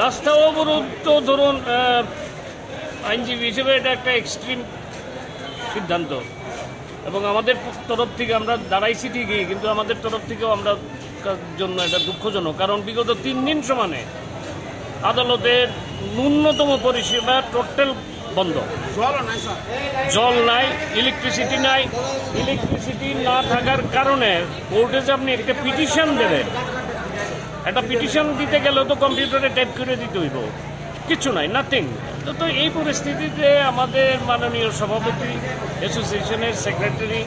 রাস্তা অবরোধ তো ধরুন আইনজীবী হিসেবে এটা একটা এক্সট্রিম সিদ্ধান্ত, এবং আমাদের তরফ থেকে আমরা দাঁড়াইছি ঠিকই, কিন্তু আমাদের তরফ থেকেও আমরা জন্য এটা দুঃখজনক। কারণ বিগত 3 দিন সমানে আদালতের ন্যূনতম পরিষেবা টোটাল বন্ধ। জল নাই, ইলেকট্রিসিটি নাই। ইলেকট্রিসিটি না থাকার কারণে কোর্টে যে আপনি একটা পিটিশন দেবেন, একটা পিটিশন দিতে গেলেও তো কম্পিউটারে টাইপ করে দিতে হইব, কিছু নাই, নাথিং। তো এই পরিস্থিতিতে আমাদের মাননীয় সভাপতি, অ্যাসোসিয়েশনের সেক্রেটারি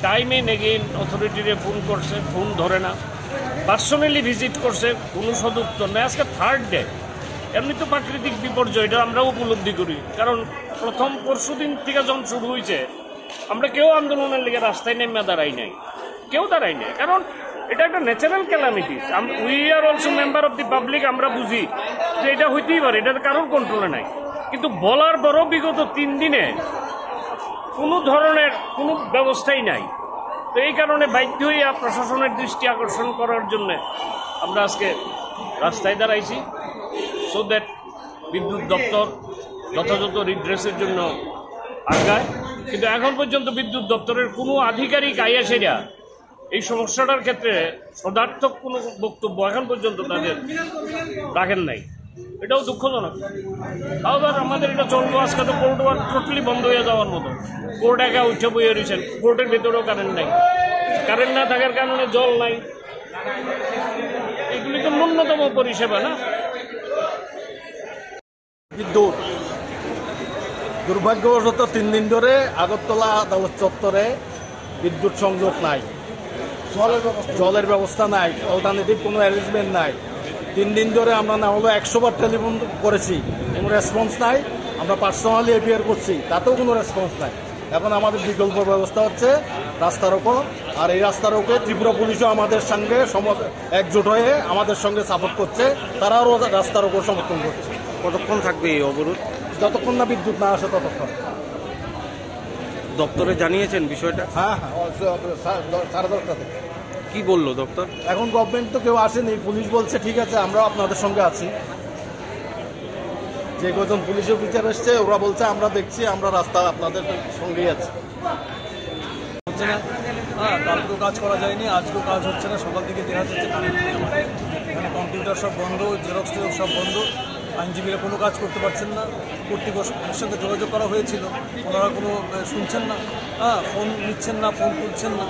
টাইম এন্ড এগেইন অথরিটিরে ফোন করছে, ফোন ধরে না। পার্সোনালি ভিজিট করছে, কোনো সদুত্তর নেই। আজকে 3rd ডে। এমনি তো প্রাকৃতিক বিপর্যয়, এটা আমরাও উপলব্ধি করি। কারণ প্রথম পরশুদিন থেকে যখন শুরু হয়েছে, আমরা কেউ আন্দোলনের লেগে রাস্তায় নেমে দাঁড়াই নাই, কেউ দাঁড়াই নাই। কারণ এটা একটা natural calamities. We are also member of the public. আমরা বুঝি যে এটা হইতেই পারে, এটা কারোর কন্ট্রোলে নাই। কিন্তু বলার পরও বিগত 3 দিনে কোনো ধরনের কোনো ব্যবস্থাই নাই। তো এই কারণে বাধ্য হয়ে প্রশাসনের দৃষ্টি আকর্ষণ করার জন্য আমরা আজকে রাস্তায় দাঁড়াইছি, সো দ্যাট বিদ্যুৎ দপ্তর যথাযথ রিড্রেসের জন্য আগায়। কিন্তু এখন পর্যন্ত বিদ্যুৎ দপ্তরের কোনো আধিকারিক আইএসেরা এই সমস্যাটার ক্ষেত্রে সদার্থক কোনো বক্তব্য এখন পর্যন্ত তাদের রাখেন নাই। এটাও দুঃখজনক। আবার আমাদের এটা চলবো। আজকে তো কোর্ট টোটালি বন্ধ হয়ে যাওয়ার মতো। কোর্ট একা উঠে বইয়ে রয়েছেন, কোর্টের ভেতরেও কারেন্ট নাই। কারেন্ট না থাকার কারণে জল নাই। এগুলি তো ন্যূনতম পরিষেবা না। বিদ্যুৎ দুর্ভাগ্যবশত 3 দিন ধরে আগরতলা আদালত চত্বরে বিদ্যুৎ সংযোগ নাই, জলের ব্যবস্থা নাই, অল্টারনেটিভ কোনো অ্যারেঞ্জমেন্ট নাই। 3 দিন ধরে আমরা না হলো 100 বার টেলিফোন করেছি, কোনো রেসপন্স নাই। আমরা পার্সোনালি এপিআর করছি, তাতেও কোনো রেসপন্স নাই। এখন আমাদের বিকল্প ব্যবস্থা হচ্ছে রাস্তা রোকো। আর এই রাস্তা রোকে ত্রিপুরা পুলিশও আমাদের সঙ্গে একজোট হয়ে আমাদের সঙ্গে সাপোর্ট করছে, তারাও রাস্তা রোকো সমর্থন করছে। কতক্ষণ থাকবে এই অবরোধ? যতক্ষণ না বিদ্যুৎ না আসে ততক্ষণ। দপ্তরে জানিয়েছেন বিষয়টা? হ্যাঁ, 10:30 থেকে। কি বললো দপ্তর? এখন গভর্নমেন্ট তো কেউ আসেনি, পুলিশ বলছে ঠিক আছে আমরা আপনাদের সঙ্গে আছি। যে কজন পুলিশ অফিসার এসছে ওরা বলছে আমরা দেখছি, আমরা রাস্তা আপনাদের সঙ্গেই আছি। হচ্ছে না, কালকেও কাজ করা যায়নি, আজকেও কাজ হচ্ছে না। সকাল থেকে দেখা যাচ্ছে কারেন্ট নেই আমাদের এখানে, কম্পিউটার সব বন্ধ, জেরক্স সব বন্ধ। আইনজীবীরা কোনো কাজ করতে পারছেন না। কর্তৃপক্ষের সঙ্গে যোগাযোগ করা হয়েছিল, ওনারা কোনো শুনছেন না, ফোন নিচ্ছেন না, ফোন তুলছেন না।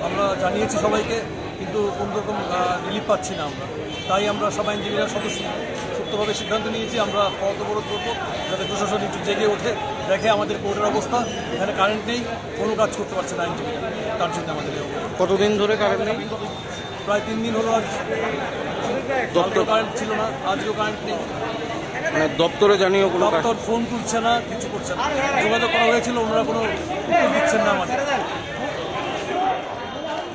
আমরা জানিয়েছি সবাইকে, কিন্তু কোনোরকম রিলিফ পাচ্ছি না আমরা। তাই আমরা সব আইনজীবীরা সুস্থভাবে সিদ্ধান্ত নিয়েছি আমরা পথ অবরোধ করবো, যাতে প্রশাসন একটু জেগে ওঠে, দেখে আমাদের কোর্টের অবস্থা। এখানে কারেন্ট নেই, কোনো কাজ করতে পারছে না আইনজীবীরা, তার জন্য আমাদের কতদিন ধরে কারেন্ট নেই? প্রায় 3 দিন হলো। আজ দপ্তর কারেন্ট ছিল না, আজকেও কারেন্ট নেই। মানে দপ্তরে জানিয়েও কোনো দপ্তর ফোন তুলছে না, কিছু করছে না। যোগাযোগ করা হয়েছিল, ওনারা কোনো উত্তর দিচ্ছেন না আমাদের।